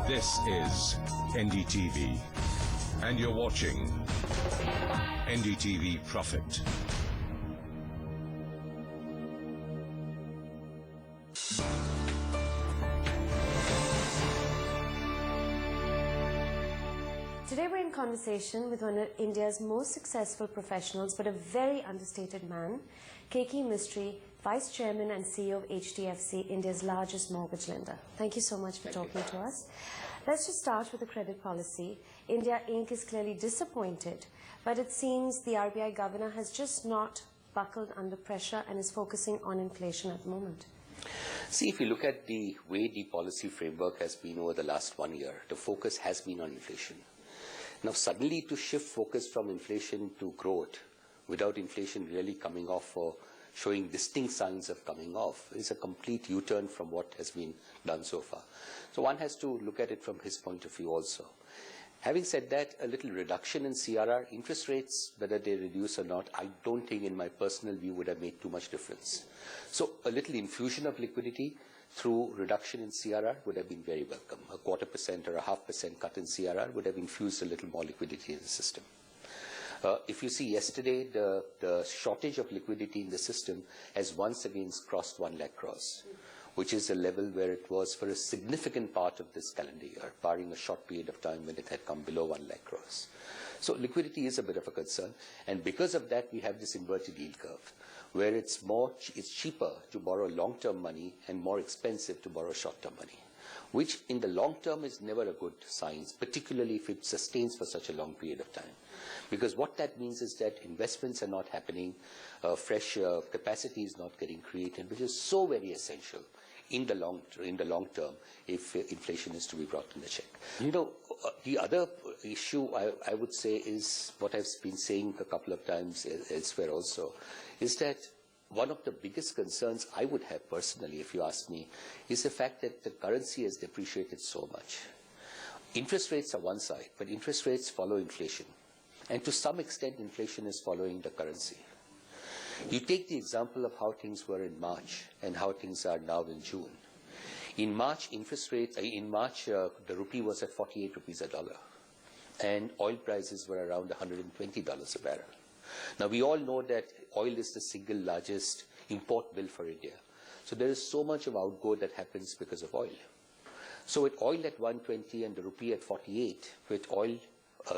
This is NDTV, and you're watching NDTV Profit. Today we're in conversation with one of India's most successful professionals, but a very understated man, Keki Mistry, Vice Chairman and CEO of HDFC, India's largest mortgage lender. Thank you so much for talking to us. Let's just start with the credit policy. India Inc. is clearly disappointed, but it seems the RBI governor has just not buckled under pressure and is focusing on inflation at the moment. See, if you look at the way the policy framework has been over the last 1 year, the focus has been on inflation. Now, suddenly to shift focus from inflation to growth without inflation really coming off or showing distinct signs of coming off is a complete U-turn from what has been done so far. So one has to look at it from his point of view also. Having said that, a little reduction in CRR, interest rates, whether they reduce or not, I don't think in my personal view would have made too much difference. So a little infusion of liquidity through reduction in CRR would have been very welcome. 0.25% or 0.5% cut in CRR would have infused a little more liquidity in the system. If you see yesterday, the shortage of liquidity in the system has once again crossed 1 lakh crores, which is a level where it was for a significant part of this calendar year, barring a short period of time when it had come below 1 lakh crores. So liquidity is a bit of a concern, and because of that, we have this inverted yield curve, where it's cheaper to borrow long-term money and more expensive to borrow short-term money, which in the long term is never a good sign, particularly if it sustains for such a long period of time. Because what that means is that investments are not happening, fresh capacity is not getting created, which is so very essential in the long term if inflation is to be brought in the check. You know, the other issue I would say is what I've been saying a couple of times elsewhere also, is that one of the biggest concerns I would have personally, if you ask me, is the fact that the currency has depreciated so much. Interest rates are one side, but interest rates follow inflation. And to some extent, inflation is following the currency. You take the example of how things were in March and how things are now in June. In March, the rupee was at 48 rupees a dollar, and oil prices were around $120 a barrel. Now, we all know that oil is the single largest import bill for India. So there is so much of outgo that happens because of oil. So with oil at 120 and the rupee at 48, with oil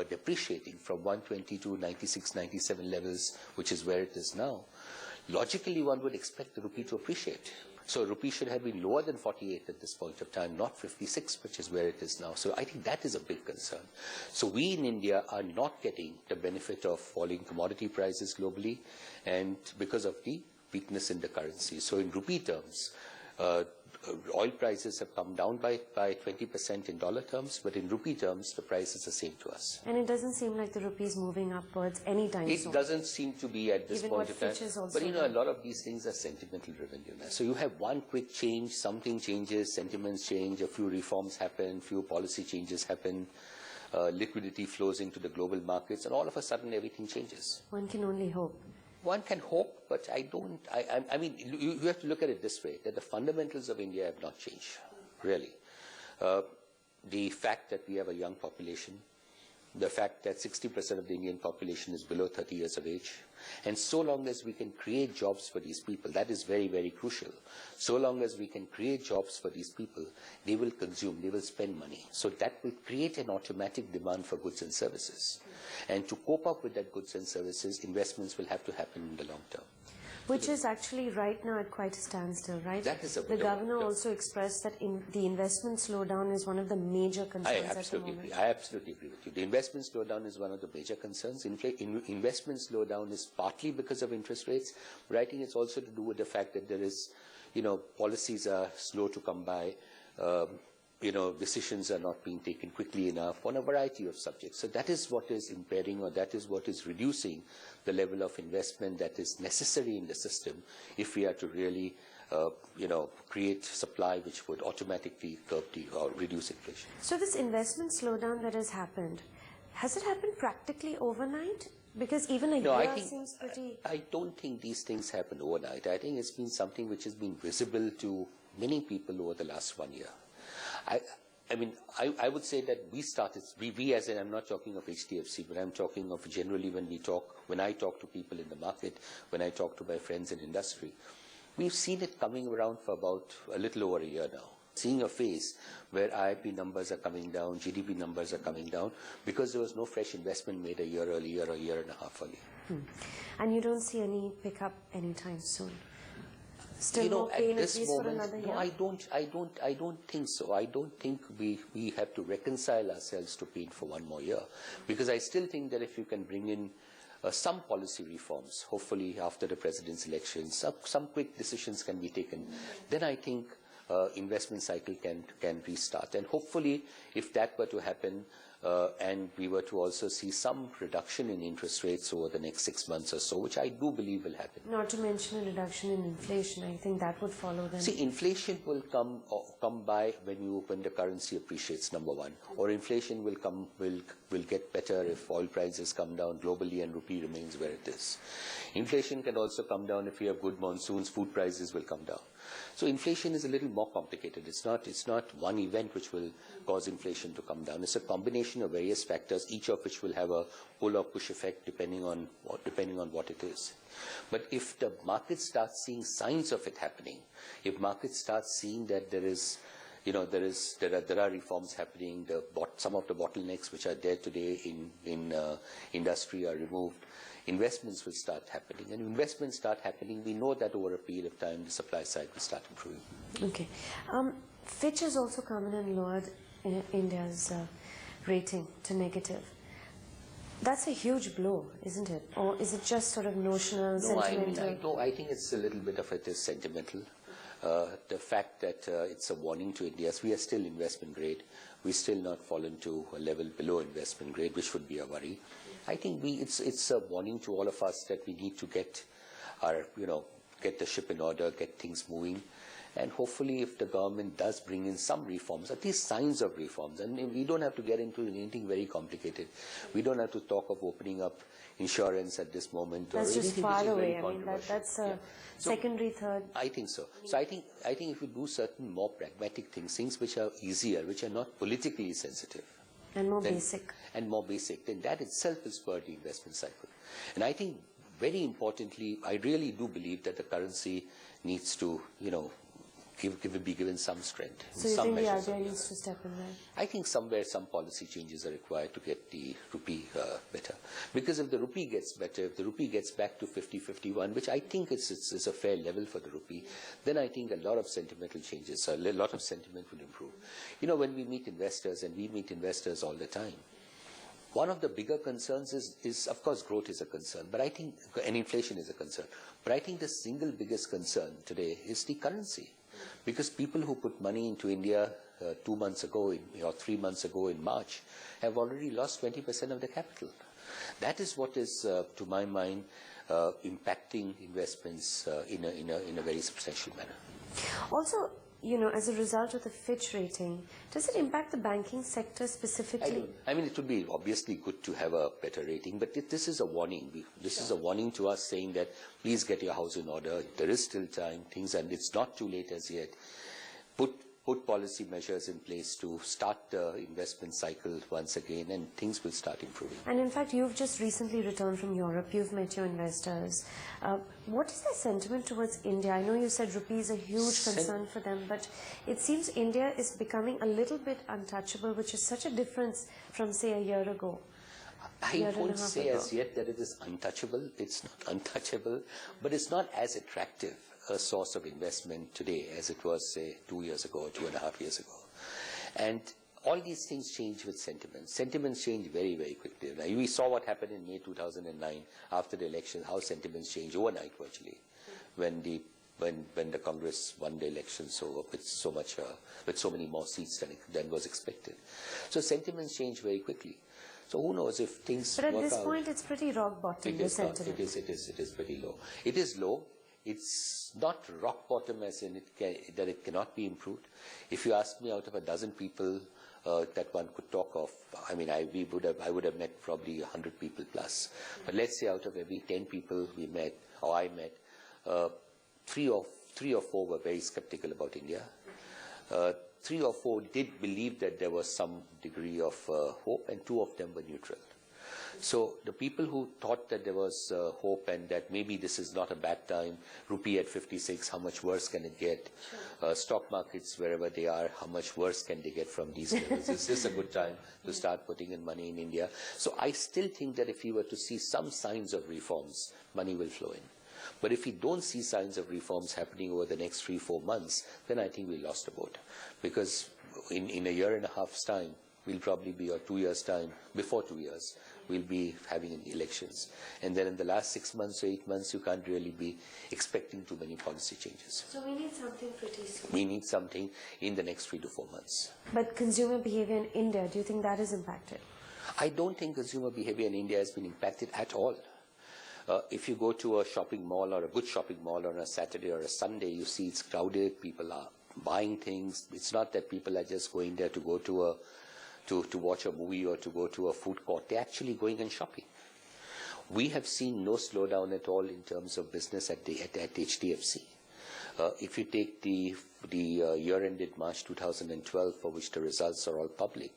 depreciating from 120 to 96, 97 levels, which is where it is now, logically one would expect the rupee to appreciate. So rupee should have been lower than 48 at this point of time, not 56, which is where it is now. So I think that is a big concern. So we in India are not getting the benefit of falling commodity prices globally, and because of the weakness in the currency. So in rupee terms, oil prices have come down by 20% in dollar terms, but in rupee terms, the price is the same to us. And it doesn't seem like the rupee is moving upwards anytime soon. It doesn't seem to be at this point of time. But you know, a lot of these things are sentimental driven. You know? So you have one quick change, something changes, sentiments change, a few reforms happen, few policy changes happen, liquidity flows into the global markets, and all of a sudden everything changes. One can only hope. One can hope, but I mean, you have to look at it this way, that the fundamentals of India have not changed, really. The fact that we have a young population, the fact that 60% of the Indian population is below 30 years of age, and so long as we can create jobs for these people, that is very, very crucial. So long as we can create jobs for these people, they will consume, they will spend money. So that will create an automatic demand for goods and services. And to cope up with that goods and services, investments will have to happen in the long term. Which is actually right now at quite a standstill, right? That is the governor also expressed that the investment slowdown is one of the major concerns at the moment. I absolutely agree with you. The investment slowdown is one of the major concerns. Investment slowdown is partly because of interest rates, but I think it's also to do with the fact that there is, you know, policies are slow to come by. You know, decisions are not being taken quickly enough on a variety of subjects. So that is what is impairing, or that is what is reducing the level of investment that is necessary in the system if we are to really, you know, create supply which would automatically curb or reduce inflation. So this investment slowdown that has it happened practically overnight? Because even a year seems pretty... I don't think these things happen overnight. I think it's been something which has been visible to many people over the last 1 year. I mean, I would say that we as in, I'm not talking of HDFC, but I'm talking of generally when I talk to people in the market, when I talk to my friends in industry, we've seen it coming around for about a little over a year now. Seeing a phase where IIP numbers are coming down, GDP numbers are coming down, because there was no fresh investment made a year earlier or a year and a half earlier. And you don't see any pickup anytime soon? Still You know, more pain at this at least moment, for another year? no, I don't think so. I don't think we have to reconcile ourselves to pain for one more year, because I still think that if you can bring in some policy reforms, hopefully after the president's election, some quick decisions can be taken, then I think investment cycle can restart. And hopefully, if that were to happen, and we were to also see some reduction in interest rates over the next 6 months or so, which I do believe will happen. Not to mention a reduction in inflation. I think that would follow then. See, inflation will come by when the currency appreciates, number one. Or inflation will get better if oil prices come down globally and rupee remains where it is. Inflation can also come down if we have good monsoons, food prices will come down. So inflation is a little more complicated. It's not one event which will cause inflation to come down. It's a combination of various factors, each of which will have a pull or push effect depending on what it is. But if the market starts seeing signs of it happening, if markets start seeing that there are reforms happening, some of the bottlenecks which are there today in industry are removed, investments will start happening. And investments start happening, we know that over a period of time, the supply side will start improving. Okay. Fitch has also come in and lowered India's rating to negative. That's a huge blow, isn't it? Or is it just sort of notional, sentimental? I think it's a little bit of it is sentimental. The fact that it's a warning to India, we are still investment grade. We're still not fallen to a level below investment grade, which would be a worry. I think it's a warning to all of us that we need to get the ship in order, get things moving. And hopefully if the government does bring in some reforms, at least signs of reforms, and we don't have to get into anything very complicated. We don't have to talk of opening up insurance at this moment. That's or just far away. I mean, that's a secondary, third. I think so. So I think if we do certain more pragmatic things which are easier, which are not politically sensitive. And more basic. And more basic, then that itself will spur the investment cycle. And I think very importantly, I really do believe that the currency needs to, be given some strength. So you think the RBI needs to step in there? I think somewhere some policy changes are required to get the rupee better. Because if the rupee gets better, if the rupee gets back to 50-51, which I think is a fair level for the rupee, then I think a lot of sentimental changes, a lot of sentiment will improve. When we meet investors, and we meet investors all the time, one of the bigger concerns is of course, growth is a concern, but I think, and inflation is a concern. But I think the single biggest concern today is the currency. Because people who put money into India 2 months ago or 3 months ago in March have already lost 20% of their capital. That is what is, to my mind, impacting investments in a very substantial manner. Also, as a result of the Fitch rating, does it impact the banking sector specifically? I mean, it would be obviously good to have a better rating, but this is a warning. This is a warning to us saying that please get your house in order. There is still time, and it's not too late as yet. Put policy measures in place to start the investment cycle once again, and things will start improving. And in fact, you've just recently returned from Europe. You've met your investors. What is their sentiment towards India? I know you said rupee is a huge concern for them, but it seems India is becoming a little bit untouchable, which is such a difference from, say, a year ago. I won't say as yet that it is untouchable. It's not untouchable, but it's not as attractive a source of investment today as it was, say, 2 years ago or 2.5 years ago. And all these things change with sentiments. Sentiments change very, very quickly. Now, we saw what happened in May 2009 after the election, how sentiments changed overnight virtually when the Congress won the election with so many more seats than was expected. So sentiments change very quickly. So who knows if things work out. But at this point, it's pretty rock bottom, the sentiment. It is pretty low. It is low. It's not rock bottom as in that it cannot be improved. If you ask me, out of a dozen people that one could talk of, I mean, I would have met probably 100 people plus. But let's say out of every 10 people we met, or I met, three or four were very skeptical about India. 3 or 4 did believe that there was some degree of hope, and 2 of them were neutral. So the people who thought that there was hope and that maybe this is not a bad time, rupee at 56, how much worse can it get? Stock markets, wherever they are, how much worse can they get from these levels? Is this a good time to start putting in money in India? So I still think that if we were to see some signs of reforms, money will flow in. But if we don't see signs of reforms happening over the next 3-4 months, then I think we lost the boat. Because in a year and a half's time, we'll probably be, or 2 years' time, before 2 years, we'll be having elections. And then in the last 6 months or 8 months, you can't really be expecting too many policy changes. So we need something pretty soon. We need something in the next 3 to 4 months. But consumer behavior in India, do you think that is impacted? I don't think consumer behavior in India has been impacted at all. If you go to a shopping mall or a good shopping mall on a Saturday or a Sunday, you see it's crowded, people are buying things. It's not that people are just going there to go to watch a movie or to go to a food court. They're actually going and shopping. We have seen no slowdown at all in terms of business at HDFC. If you take the year ended March 2012, for which the results are all public,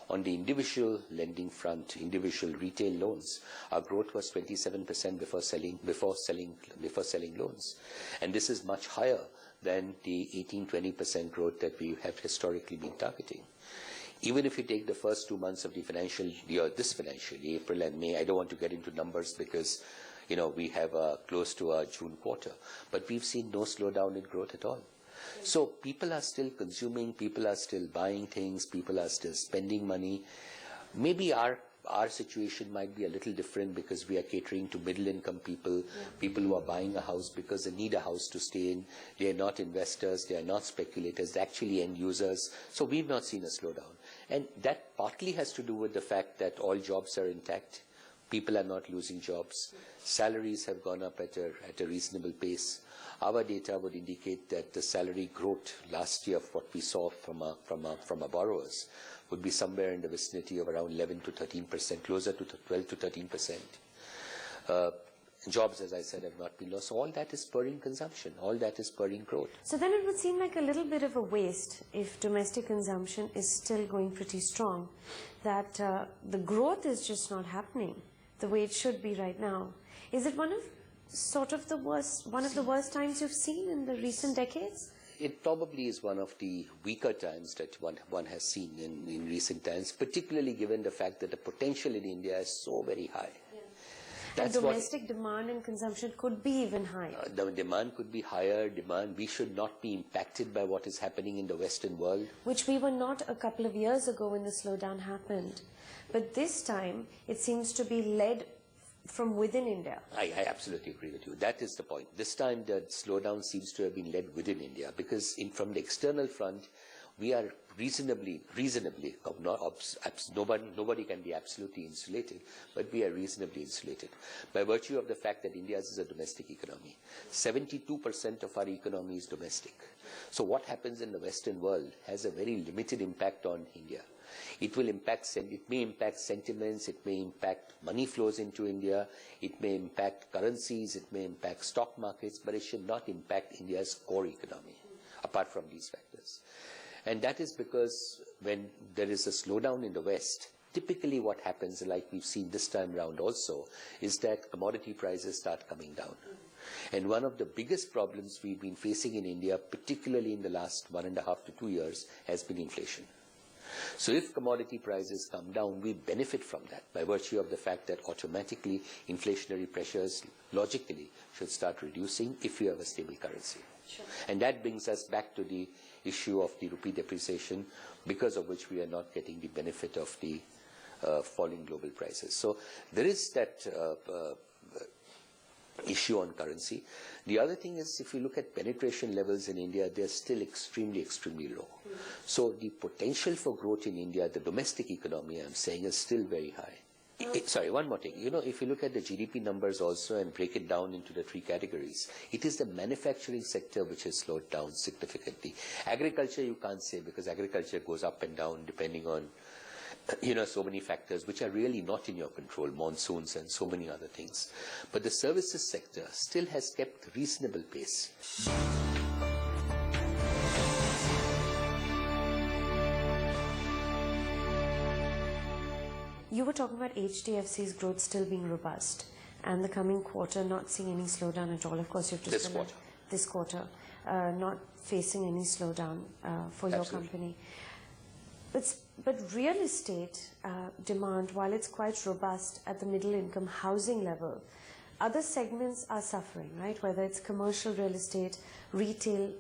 on the individual lending front, individual retail loans, our growth was 27% before selling loans, and this is much higher than the 18-20% growth that we have historically been targeting. Even if you take the first 2 months of the financial year, this financial year, April and May, I don't want to get into numbers because, you know, we have close to our June quarter, but we've seen no slowdown in growth at all. So people are still consuming, people are still buying things, people are still spending money. Maybe our situation might be a little different because we are catering to middle income people, people who are buying a house because they need a house to stay in. They are not investors, they are not speculators, they're actually end users. So we've not seen a slowdown. And that partly has to do with the fact that all jobs are intact. People are not losing jobs. Salaries have gone up at a reasonable pace. Our data would indicate that the salary growth last year, what we saw from our borrowers, would be somewhere in the vicinity of around 11 to 13%, closer to 12 to 13%. Jobs, as I said, have not been lost. So all that is spurring consumption. All that is spurring growth. So then it would seem like a little bit of a waste if domestic consumption is still going pretty strong, that the growth is just not happening the way it should be right now. Is it one of the worst times you've seen in the recent decades? It probably is one of the weaker times that one has seen in recent times, particularly given the fact that the potential in India is so very high. And domestic demand and consumption could be even higher. The demand could be higher. We should not be impacted by what is happening in the Western world. Which we were not a couple of years ago when the slowdown happened. But this time, it seems to be led from within India. I absolutely agree with you. That is the point. This time the slowdown seems to have been led within India because from the external front, we are reasonably, nobody can be absolutely insulated, but we are reasonably insulated by virtue of the fact that India is a domestic economy. 72% of our economy is domestic. So what happens in the Western world has a very limited impact on India. It may impact sentiments, it may impact money flows into India, it may impact currencies, it may impact stock markets, but it should not impact India's core economy, apart from these factors. And that is because when there is a slowdown in the West, typically what happens, like we've seen this time round also, is that commodity prices start coming down. And one of the biggest problems we've been facing in India, particularly in the last 1.5 to 2 years, has been inflation. So if commodity prices come down, we benefit from that by virtue of the fact that automatically inflationary pressures logically should start reducing if we have a stable currency. Sure. And that brings us back to the issue of the rupee depreciation, because of which we are not getting the benefit of the falling global prices. So there is that issue on currency. The other thing is, if you look at penetration levels in India, they're still extremely, extremely low. So the potential for growth in India, the domestic economy, I'm saying, is still very high. Sorry, one more thing. You know, if you look at the GDP numbers also and break it down into the 3 categories, it is the manufacturing sector which has slowed down significantly. Agriculture, you can't say, because agriculture goes up and down depending on, you know, so many factors which are really not in your control, monsoons and so many other things. But the services sector still has kept reasonable pace. You were talking about HDFC's growth still being robust and the coming quarter not seeing any slowdown at all. Of course, you've just this quarter not facing any slowdown for your company. But real estate demand, while it's quite robust at the middle income housing level, other segments are suffering, right? Whether it's commercial real estate, retail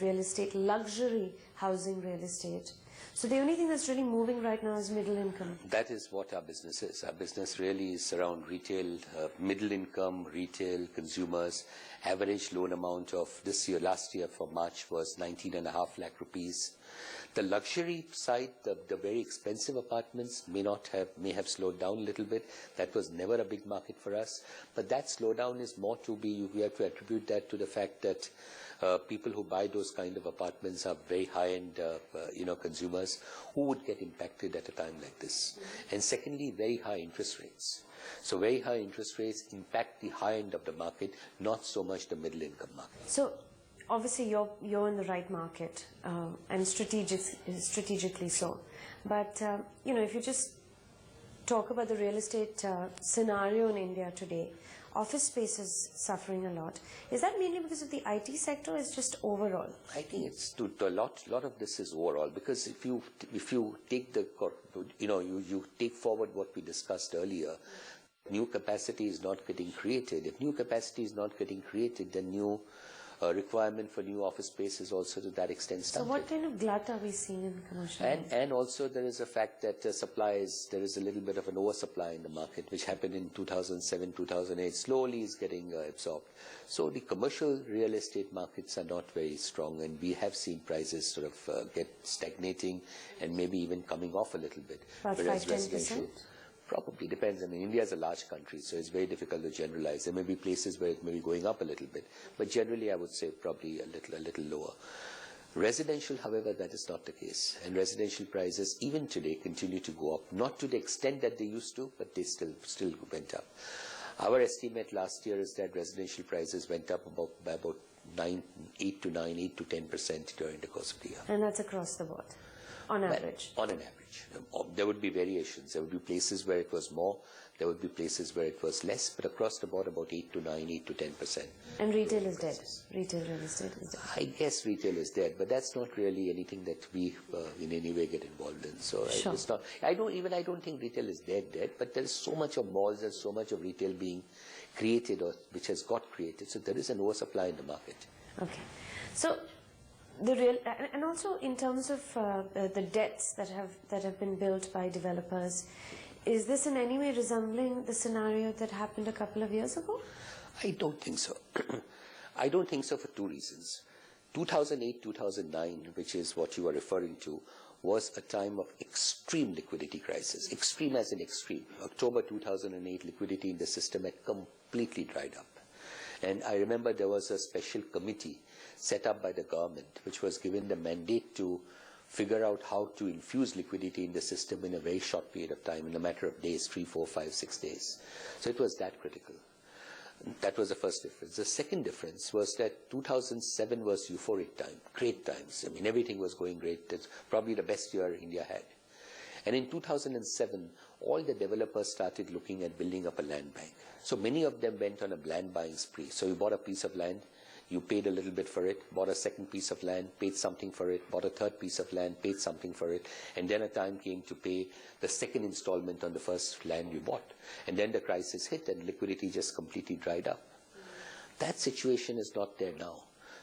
real estate, luxury housing real estate. So the only thing that's really moving right now is middle income. That is what our business is. Our business really is around retail, middle income, retail, consumers. Average loan amount of last year for March was 19.5 lakh rupees. The luxury side, the very expensive apartments may have slowed down a little bit. That was never a big market for us. But that slowdown is more we have to attribute that to the fact that people who buy those kind of apartments are very high-end, consumers who would get impacted at a time like this. And secondly, very high interest rates. So very high interest rates impact the high end of the market, not so much the middle income market. So obviously you're in the right market and strategically so. But if you just talk about the real estate scenario in India today, office space is suffering a lot. Is that mainly because of the IT sector or is just overall? I think it's a lot of this is overall, because if you take you take forward what we discussed earlier, new capacity is not getting created. If new capacity is not getting created, then new requirement for new office space is also to that extent stunted. So what kind of glut are we seeing in commercial? And also there is a fact that there is a little bit of an oversupply in the market, which happened in 2007, 2008, slowly is getting absorbed. So the commercial real estate markets are not very strong, and we have seen prices sort of get stagnating and maybe even coming off a little bit. About 5-10%? Probably depends. I mean, India is a large country, so it's very difficult to generalize. There may be places where it may be going up a little bit, but generally I would say probably a little lower. Residential, however, that is not the case, and residential prices even today continue to go up, not to the extent that they used to, but they still went up. Our estimate last year is that residential prices went up by about 8 to 10% during the course of the year. And that's across the board? On average? On an average. There would be variations. There would be places where it was more. There would be places where it was less. But across the board, about 8 to 10%. And retail is dead? Retail real estate is dead? I guess retail is dead, but that's not really anything that we in any way get involved in. So sure. It's not. I don't think retail is dead, but there is so much of malls and so much of retail being created or which has got created. So there is an oversupply in the market. Okay. So and also in terms of the debts that have been built by developers, is this in any way resembling the scenario that happened a couple of years ago? I don't think so. I don't think so for two reasons. 2008, 2009, which is what you are referring to, was a time of extreme liquidity crisis. Extreme as in extreme. October 2008, liquidity in the system had completely dried up. And I remember there was a special committee set up by the government, which was given the mandate to figure out how to infuse liquidity in the system in a very short period of time, in a matter of days, 3, 4, 5, 6 days. So it was that critical. That was the first difference. The second difference was that 2007 was euphoric time, great times. I mean, everything was going great. It's probably the best year India had. And in 2007, all the developers started looking at building up a land bank. So many of them went on a land buying spree. So you bought a piece of land, you paid a little bit for it, bought a second piece of land, paid something for it, bought a third piece of land, paid something for it, and then a time came to pay the second installment on the first land you bought. And then the crisis hit and liquidity just completely dried up. That situation is not there now.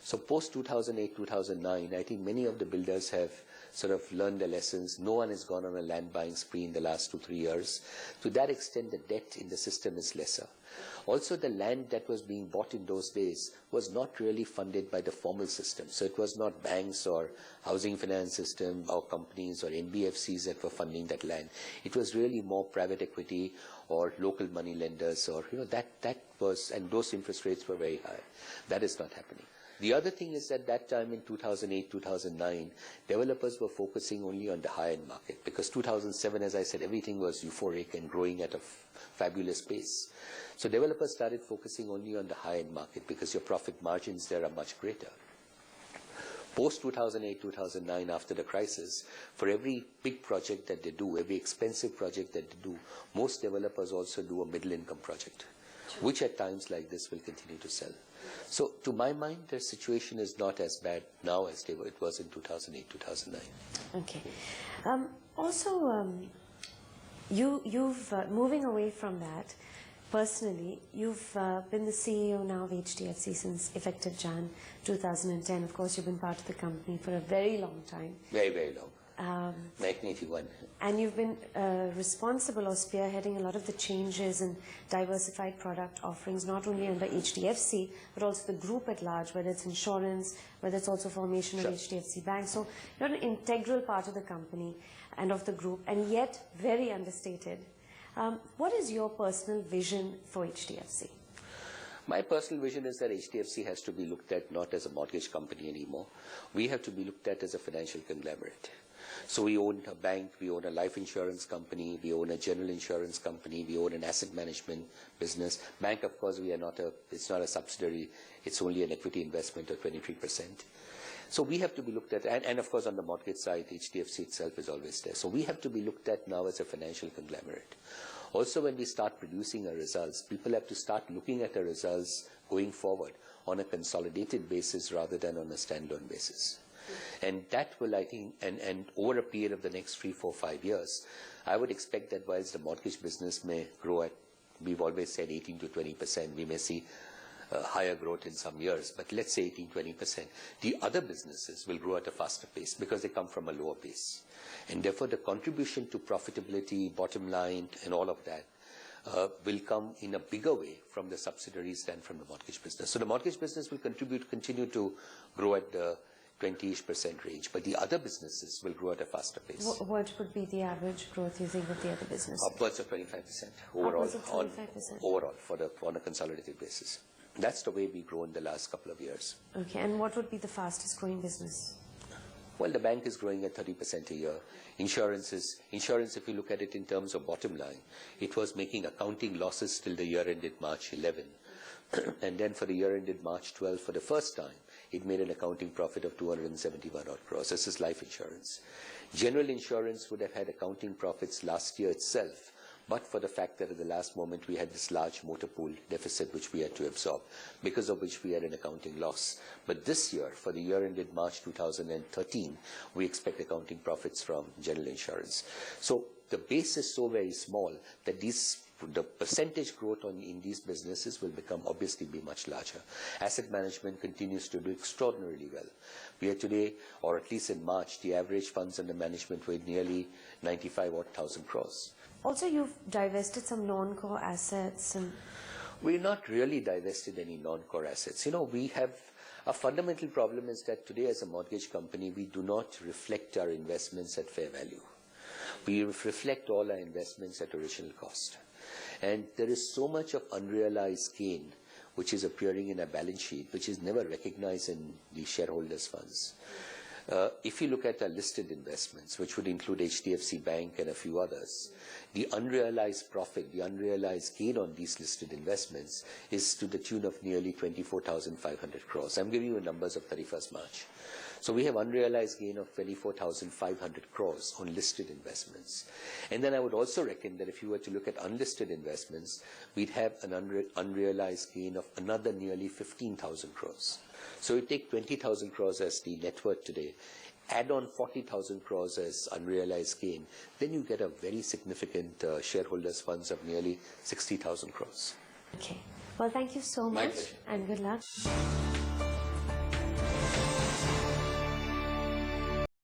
So post 2008, 2009, I think many of the builders have sort of learned their lessons. No one has gone on a land buying spree in the last 2-3 years. To that extent, the debt in the system is lesser. Also, the land that was being bought in those days was not really funded by the formal system. So it was not banks or housing finance system or companies or NBFCs that were funding that land. It was really more private equity or local money lenders, or that was, and those interest rates were very high. That is not happening. The other thing is that time in 2008, 2009, developers were focusing only on the high-end market, because 2007, as I said, everything was euphoric and growing at a fabulous pace. So developers started focusing only on the high-end market because your profit margins there are much greater. Post 2008, 2009, after the crisis, for every big project that they do, every expensive project that they do, most developers also do a middle income project, which at times like this will continue to sell. So to my mind, the situation is not as bad now as it was in 2008, 2009. Okay. You've moving away from that, personally, you've been the CEO now of HDFC since effective Jan 2010. Of course, you've been part of the company for a very long time. Very, very long. 1981. And you've been responsible or spearheading a lot of the changes in diversified product offerings, not only under HDFC, but also the group at large, whether it's insurance, whether it's also formation of HDFC Bank. So you're an integral part of the company and of the group, and yet very understated. What is your personal vision for HDFC? My personal vision is that HDFC has to be looked at not as a mortgage company anymore. We have to be looked at as a financial conglomerate. So we own a bank, we own a life insurance company, we own a general insurance company, we own an asset management business. Bank, of course, it's not a subsidiary, it's only an equity investment of 23%. So we have to be looked at, and of course on the mortgage side, HDFC itself is always there. So we have to be looked at now as a financial conglomerate. Also, when we start producing our results, people have to start looking at our results going forward on a consolidated basis rather than on a standalone basis. And that will, I think, and over a period of the next 3, 4, 5 years, I would expect that whilst the mortgage business may grow at, we've always said 18 to 20%, we may see higher growth in some years, but let's say 18, 20%. The other businesses will grow at a faster pace because they come from a lower base. And therefore, the contribution to profitability, bottom line, and all of that will come in a bigger way from the subsidiaries than from the mortgage business. So the mortgage business will continue to grow at the 20-ish% range, but the other businesses will grow at a faster pace. What would be the average growth you think of the other businesses? Upwards of 25% overall. Upwards of 25%? Overall, on a consolidated basis. That's the way we grow in the last couple of years. Okay, and what would be the fastest growing business? Well, the bank is growing at 30% a year. Insurance, if you look at it in terms of bottom line, it was making accounting losses till the year ended March 11. And then for the year ended March 12, for the first time, it made an accounting profit of 271 odd crores. This is life insurance. General insurance would have had accounting profits last year itself, but for the fact that at the last moment we had this large motor pool deficit which we had to absorb, because of which we had an accounting loss. But this year, for the year ended March 2013, we expect accounting profits from general insurance. So the base is so very small that the percentage growth in these businesses will obviously be much larger. Asset management continues to do extraordinarily well. We are today, or at least in March, the average funds under management were nearly 95,000 crores. Also, you've divested some non-core assets. We're not really divested any non-core assets. You know, we have a fundamental problem is that today as a mortgage company, we do not reflect our investments at fair value. We reflect all our investments at original cost. And there is so much of unrealized gain which is appearing in our balance sheet, which is never recognized in the shareholders' funds. If you look at our listed investments, which would include HDFC Bank and a few others, the unrealized profit, the unrealized gain on these listed investments is to the tune of nearly 24,500 crores. I'm giving you numbers of 31st March. So we have unrealized gain of 24,500 crores on listed investments. And then I would also reckon that if you were to look at unlisted investments, we'd have an unrealized gain of another nearly 15,000 crores. So you take 20,000 crores as the net worth today, add on 40,000 crores as unrealized gain, then you get a very significant shareholders' funds of nearly 60,000 crores. Okay. Well, thank you so much and good luck.